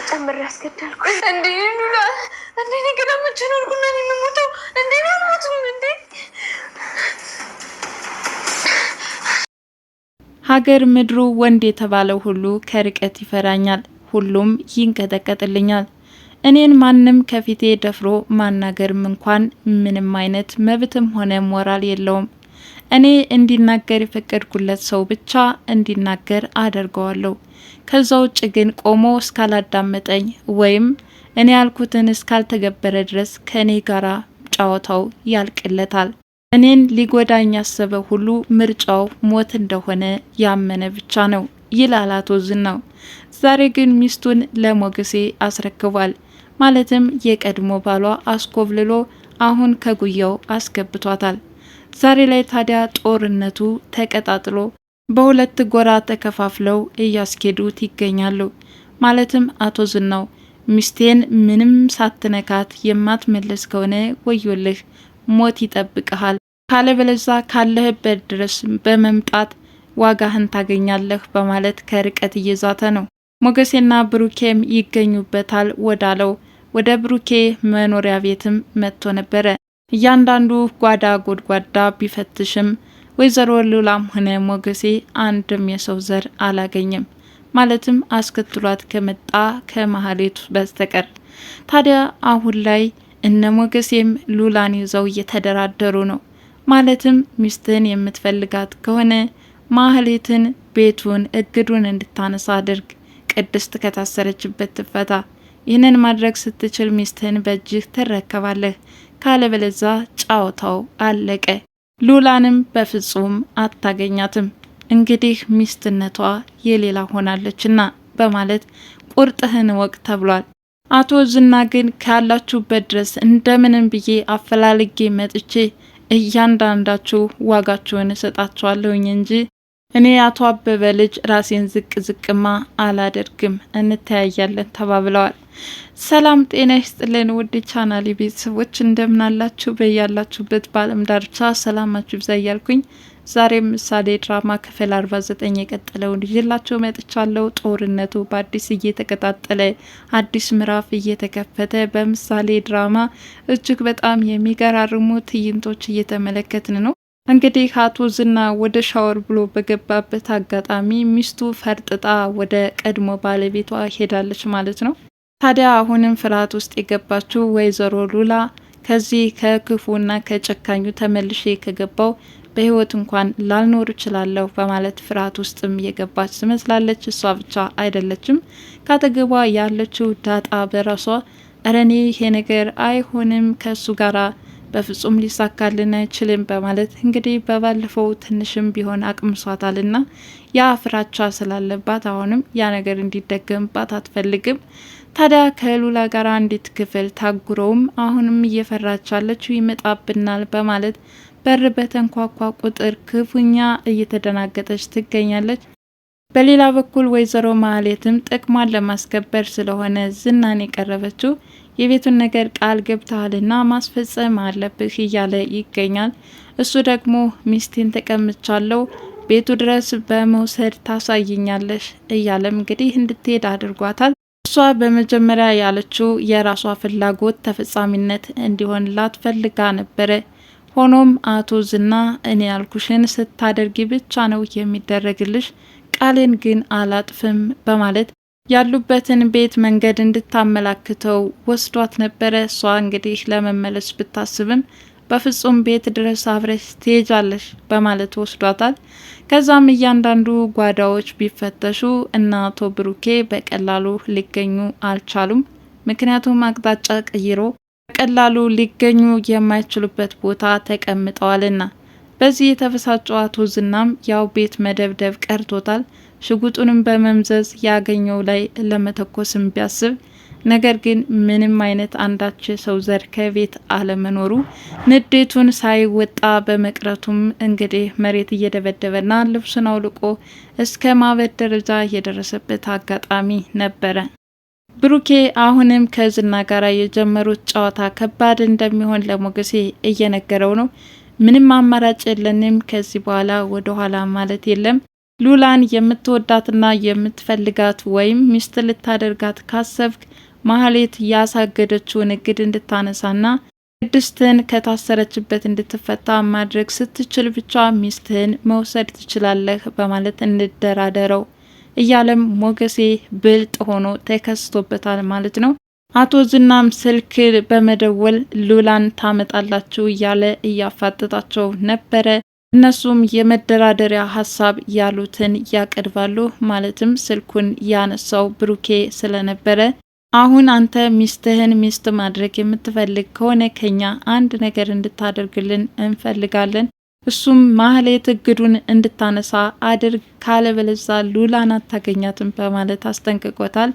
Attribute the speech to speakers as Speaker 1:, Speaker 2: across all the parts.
Speaker 1: ጨምር ያስገዳልኩ እንዴ ሉላ እንዴ ነገር አመቸነውኩና እኔ የምሞተው እንዴ ነው አልሞትም እንዴ
Speaker 2: ሀገር ምድሩ ወንድ የተባለው ሁሉ ከርቀት ይፈራኛል፣ ሁሉም ይንቀጠቀጥልኛል። እኔን ማንም ከፊቴ ደፍሮ ማናገርም እንኳን ምንም አይነት መብትም ሆነ ሞራል የለውም። እኔ እንዲናገር የፈቀድኩለት ሰው ብቻ እንዲናገር አደርገዋለሁ። ከዛ ውጭ ግን ቆሞ እስካላዳመጠኝ ወይም እኔ ያልኩትን እስካልተገበረ ድረስ ከኔ ጋራ ጫወታው ያልቅለታል። እኔን ሊጎዳኝ ያሰበ ሁሉ ምርጫው ሞት እንደሆነ ያመነ ብቻ ነው ይላል አቶ ዝናው። ዛሬ ግን ሚስቱን ለሞገሴ አስረክቧል። ማለትም የቀድሞ ባሏ አስኮብልሎ አሁን ከጉያው አስገብቷታል። ዛሬ ላይ ታዲያ ጦርነቱ ተቀጣጥሎ በሁለት ጎራ ተከፋፍለው እያስኬዱት ይገኛሉ። ማለትም አቶ ዝናው ሚስቴን ምንም ሳትነካት የማትመለስ ከሆነ ወዮልህ፣ ሞት ይጠብቅሃል፣ ካለበለዛ ካለህበት ድረስ በመምጣት ዋጋህን ታገኛለህ በማለት ከርቀት እየዛተ ነው። ሞገሴና ብሩኬም ይገኙበታል ወዳለው ወደ ብሩኬ መኖሪያ ቤትም መጥቶ ነበረ። እያንዳንዱ ጓዳ ጎድጓዳ ቢፈትሽም ወይዘሮ ሉላም ሆነ ሞገሴ አንድም የሰው ዘር አላገኘም። ማለትም አስከትሏት ከመጣ ከመሀሌቱ በስተቀር። ታዲያ አሁን ላይ እነ ሞገሴም ሉላን ይዘው እየተደራደሩ ነው። ማለትም ሚስትን የምትፈልጋት ከሆነ ማህሌትን ቤቱን እግዱን እንድታነሳ አድርግ፣ ቅድስት ከታሰረችበት ትፈታ። ይህንን ማድረግ ስትችል ሚስትህን በእጅህ ትረከባለህ፣ ካለበለዛ ጫወታው አለቀ። ሉላንም በፍጹም አታገኛትም፣ እንግዲህ ሚስትነቷ የሌላ ሆናለችና በማለት ቁርጥህን ወቅ ተብሏል። አቶ ዝና ግን ካላችሁበት ድረስ እንደምንም ብዬ አፈላልጌ መጥቼ እያንዳንዳችሁ ዋጋችሁን እሰጣችኋለሁኝ እንጂ እኔ አቶ አበበ ልጅ ራሴን ዝቅ ዝቅማ አላደርግም፣ እንተያያለን ተባብለዋል። ሰላም ጤና ይስጥልን ውድ ቻናሌ ቤተሰቦች እንደምናላችሁ በያላችሁበት በዓለም ዳርቻ ሰላማችሁ ይብዛ እያልኩኝ ዛሬም ምሳሌ ድራማ ክፍል 49 የቀጠለውን ይዤላችሁ መጥቻለሁ። ጦርነቱ በአዲስ እየተቀጣጠለ አዲስ ምዕራፍ እየተከፈተ በምሳሌ ድራማ እጅግ በጣም የሚገራርሙ ትዕይንቶች እየተመለከትን ነው። እንግዲህ አቶ ዝና ወደ ሻወር ብሎ በገባበት አጋጣሚ ሚስቱ ፈርጥጣ ወደ ቀድሞ ባለቤቷ ሄዳለች ማለት ነው። ታዲያ አሁንም ፍርሃት ውስጥ የገባችው ወይዘሮ ሉላ ከዚህ ከክፉና ከጨካኙ ተመልሼ ከገባው በህይወት እንኳን ላልኖር እችላለሁ በማለት ፍርሃት ውስጥም የገባች ትመስላለች። እሷ ብቻ አይደለችም፣ ካጠገቧ ያለችው ዳጣ በራሷ እረኔ ይሄ ነገር አይሆንም፣ ከሱ ጋራ በፍጹም ሊሳካልን አይችልም በማለት እንግዲህ በባለፈው ትንሽም ቢሆን አቅምሷታልና ያ ፍራቻ ስላለባት አሁንም ያ ነገር እንዲደገምባት አትፈልግም። ታዲያ ከሉላ ጋር አንዲት ክፍል ታጉረውም አሁንም እየፈራች ያለችው ይመጣብናል በማለት በር በተንኳኳ ቁጥር ክፉኛ እየተደናገጠች ትገኛለች። በሌላ በኩል ወይዘሮ ማህሌትም ጥቅሟን ለማስከበር ስለሆነ ዝናን የቀረበችው የቤቱን ነገር ቃል ገብተሃልና ማስፈጸም አለብህ እያለ ይገኛል። እሱ ደግሞ ሚስቴን ተቀምቻለሁ ቤቱ ድረስ በመውሰድ ታሳይኛለሽ እያለም እንግዲህ እንድትሄድ አድርጓታል። እሷ በመጀመሪያ ያለችው የራሷ ፍላጎት ተፈጻሚነት እንዲሆንላት ፈልጋ ነበረ። ሆኖም አቶ ዝና እኔ ያልኩሽን ስታደርጊ ብቻ ነው የሚደረግልሽ፣ ቃሌን ግን አላጥፍም በማለት ያሉበትን ቤት መንገድ እንድታመላክተው ወስዷት ነበረ። እሷ እንግዲህ ለመመለስ ብታስብም በፍጹም ቤት ድረስ አብረሽ ትሄጃለሽ በማለት ወስዷታል። ከዛም እያንዳንዱ ጓዳዎች ቢፈተሹ እና አቶ ብሩኬ በቀላሉ ሊገኙ አልቻሉም። ምክንያቱም አቅጣጫ ቀይሮ በቀላሉ ሊገኙ የማይችሉበት ቦታ ተቀምጠዋልና። በዚህ የተበሳጨው አቶ ዝናም ያው ቤት መደብደብ ቀርቶታል። ሽጉጡንም በመምዘዝ ያገኘው ላይ ለመተኮስም ቢያስብ ነገር ግን ምንም አይነት አንዳች ሰው ዘር ከቤት አለመኖሩ ንዴቱን ሳይወጣ በመቅረቱም እንግዲህ መሬት እየደበደበና ልብሱን አውልቆ እስከ ማበድ ደረጃ የደረሰበት አጋጣሚ ነበረ። ብሩኬ አሁንም ከዝና ጋር የጀመሩት ጨዋታ ከባድ እንደሚሆን ለሞገሴ እየነገረው ነው። ምንም አማራጭ የለንም፣ ከዚህ በኋላ ወደ ኋላ ማለት የለም፣ ሉላን የምትወዳትና የምትፈልጋት ወይም ሚስት ልታደርጋት ካሰብክ ማህሌት ያሳገደችውን እግድ እንድታነሳና ቅድስትን ከታሰረችበት እንድትፈታ ማድረግ ስትችል ብቻ ሚስትህን መውሰድ ትችላለህ በማለት እንደራደረው እያለም ሞገሴ ብልጥ ሆኖ ተከስቶበታል ማለት ነው። አቶ ዝናም ስልክ በመደወል ሉላን ታመጣላችሁ እያለ እያፋጠጣቸው ነበረ። እነሱም የመደራደሪያ ሀሳብ ያሉትን ያቀርባሉ። ማለትም ስልኩን ያነሳው ብሩኬ ስለነበረ አሁን አንተ ሚስትህን ሚስት ማድረግ የምትፈልግ ከሆነ ከኛ አንድ ነገር እንድታደርግልን እንፈልጋለን። እሱም ማህሌት እግዱን እንድታነሳ አድርግ፣ ካለበለዛ ሉላን አታገኛትም በማለት አስጠንቅቆታል።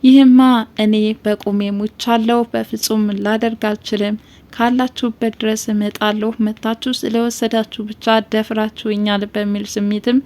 Speaker 2: ይህማ እኔ በቁሜ ሙቻለሁ፣ በፍጹም ላደርግ አልችልም። ካላችሁበት ድረስ እመጣለሁ፣ መታችሁ ስለወሰዳችሁ ብቻ ደፍራችሁኛል በሚል ስሜትም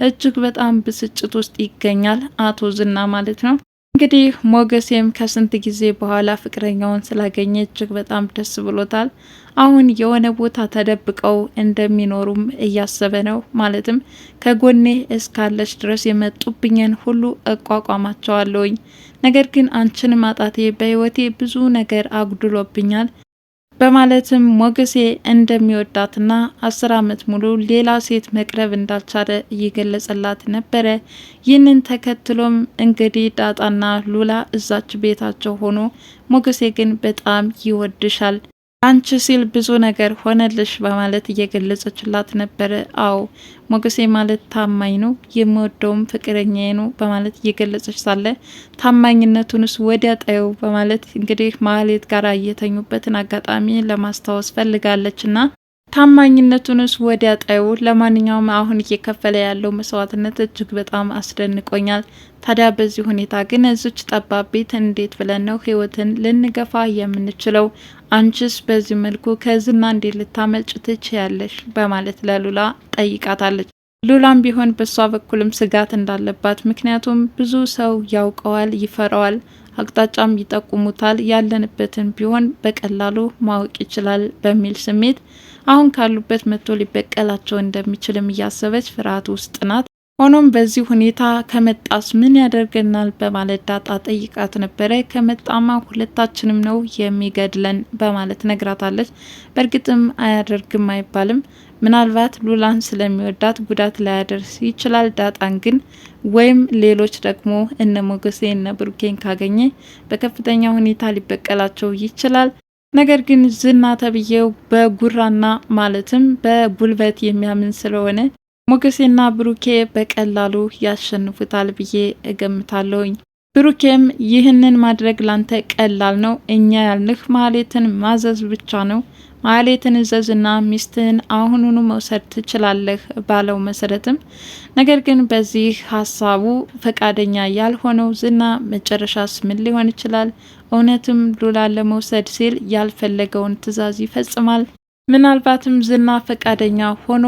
Speaker 2: እጅግ በጣም ብስጭት ውስጥ ይገኛል አቶ ዝና ማለት ነው። እንግዲህ ሞገሴም ከስንት ጊዜ በኋላ ፍቅረኛውን ስላገኘ እጅግ በጣም ደስ ብሎታል። አሁን የሆነ ቦታ ተደብቀው እንደሚኖሩም እያሰበ ነው። ማለትም ከጎኔ እስካለች ድረስ የመጡብኝን ሁሉ እቋቋማቸዋለሁኝ፣ ነገር ግን አንቺን ማጣቴ በህይወቴ ብዙ ነገር አጉድሎብኛል በማለትም ሞገሴ እንደሚወዳትና 10 ዓመት ሙሉ ሌላ ሴት መቅረብ እንዳልቻለ እየገለጸላት ነበረ። ይህንን ተከትሎም እንግዲህ ዳጣና ሉላ እዛች ቤታቸው ሆኖ ሞገሴ ግን በጣም ይወድሻል፣ አንቺ ሲል ብዙ ነገር ሆነልሽ በማለት እየገለጸችላት ነበረ። አዎ ሞገሴ ማለት ታማኝ ነው፣ የምወደውም ፍቅረኛዬ ነው በማለት እየገለጸች ሳለ ታማኝነቱንስ ወዲያ ጣየው በማለት እንግዲህ ማህሌት ጋር እየተኙበትን አጋጣሚ ለማስታወስ ፈልጋለችና ታማኝነቱንስ ወዲያ ጣየው። ለማንኛውም አሁን እየከፈለ ያለው መስዋዕትነት እጅግ በጣም አስደንቆኛል። ታዲያ በዚህ ሁኔታ ግን እዚች ጠባብ ቤት እንዴት ብለን ነው ህይወትን ልንገፋ የምንችለው? አንቺስ በዚህ መልኩ ከዝና እንዴት ልታመልጭ ትችያለሽ? በማለት ለሉላ ጠይቃታለች። ሉላም ቢሆን በሷ በኩልም ስጋት እንዳለባት፣ ምክንያቱም ብዙ ሰው ያውቀዋል፣ ይፈራዋል፣ አቅጣጫም ይጠቁሙታል፣ ያለንበትን ቢሆን በቀላሉ ማወቅ ይችላል በሚል ስሜት አሁን ካሉበት መጥቶ ሊበቀላቸው እንደሚችልም እያሰበች ፍርሃት ውስጥ ናት። ሆኖም በዚህ ሁኔታ ከመጣስ ምን ያደርገናል በማለት ዳጣ ጠይቃት ነበረ። ከመጣማ ሁለታችንም ነው የሚገድለን በማለት ነግራታለች። በእርግጥም አያደርግም አይባልም። ምናልባት ሉላን ስለሚወዳት ጉዳት ላያደርስ ይችላል። ዳጣን ግን ወይም ሌሎች ደግሞ እነ ሞገሴ እነ ብሩኬን ካገኘ በከፍተኛ ሁኔታ ሊበቀላቸው ይችላል። ነገር ግን ዝና ተብዬው በጉራና ማለትም በጉልበት የሚያምን ስለሆነ ሞገሴና ብሩኬ በቀላሉ ያሸንፉታል ብዬ እገምታለሁኝ። ብሩኬም ይህንን ማድረግ ላንተ ቀላል ነው፣ እኛ ያልንህ ማህሌትን ማዘዝ ብቻ ነው፣ ማህሌትን እዘዝና ሚስትህን አሁኑኑ መውሰድ ትችላለህ ባለው መሰረትም ነገር ግን በዚህ ሀሳቡ ፈቃደኛ ያልሆነው ዝና መጨረሻስ ምን ሊሆን ይችላል? እውነትም ሉላን ለመውሰድ ሲል ያልፈለገውን ትዕዛዝ ይፈጽማል? ምናልባትም ዝና ፈቃደኛ ሆኖ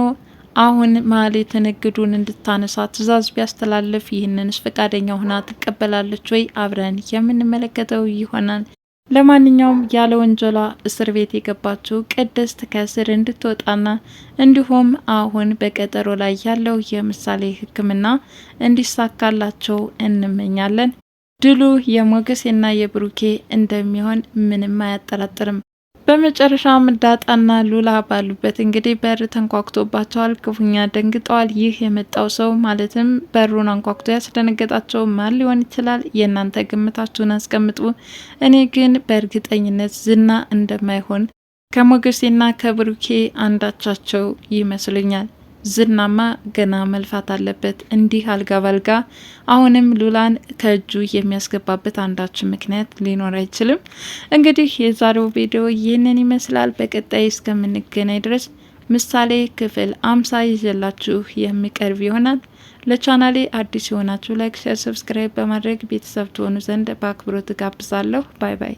Speaker 2: አሁን ማህሌትን እግዱን እንድታነሳ ትዕዛዝ ቢያስተላልፍ ይህንንስ ፈቃደኛ ሆና ትቀበላለች ወይ? አብረን የምንመለከተው ይሆናል። ለማንኛውም ያለ ወንጀሏ እስር ቤት የገባችው ቅድስት ከእስር እንድትወጣና እንዲሁም አሁን በቀጠሮ ላይ ያለው የምሳሌ ሕክምና እንዲሳካላቸው እንመኛለን። ድሉ የሞገሴና የብሩኬ እንደሚሆን ምንም አያጠራጥርም። በመጨረሻም ዳጣና ሉላ ባሉበት እንግዲህ በር ተንኳክቶባቸዋል። ክፉኛ ደንግጠዋል። ይህ የመጣው ሰው ማለትም በሩን አንኳክቶ ያስደነገጣቸው ማን ሊሆን ይችላል? የእናንተ ግምታችሁን አስቀምጡ። እኔ ግን በእርግጠኝነት ዝና እንደማይሆን ከሞገሴና ከብሩኬ አንዳቻቸው ይመስለኛል። ዝናማ ገና መልፋት አለበት። እንዲህ አልጋ ባልጋ አሁንም ሉላን ከእጁ የሚያስገባበት አንዳችን ምክንያት ሊኖር አይችልም። እንግዲህ የዛሬው ቪዲዮ ይህንን ይመስላል። በቀጣይ እስከምንገናኝ ድረስ ምሳሌ ክፍል 50 ይዤላችሁ የሚቀርብ ይሆናል። ለቻናሌ አዲስ የሆናችሁ ላይክ፣ ሼር፣ ሰብስክራይብ በማድረግ ቤተሰብ ትሆኑ ዘንድ በአክብሮት ጋብዛለሁ። ባይ ባይ።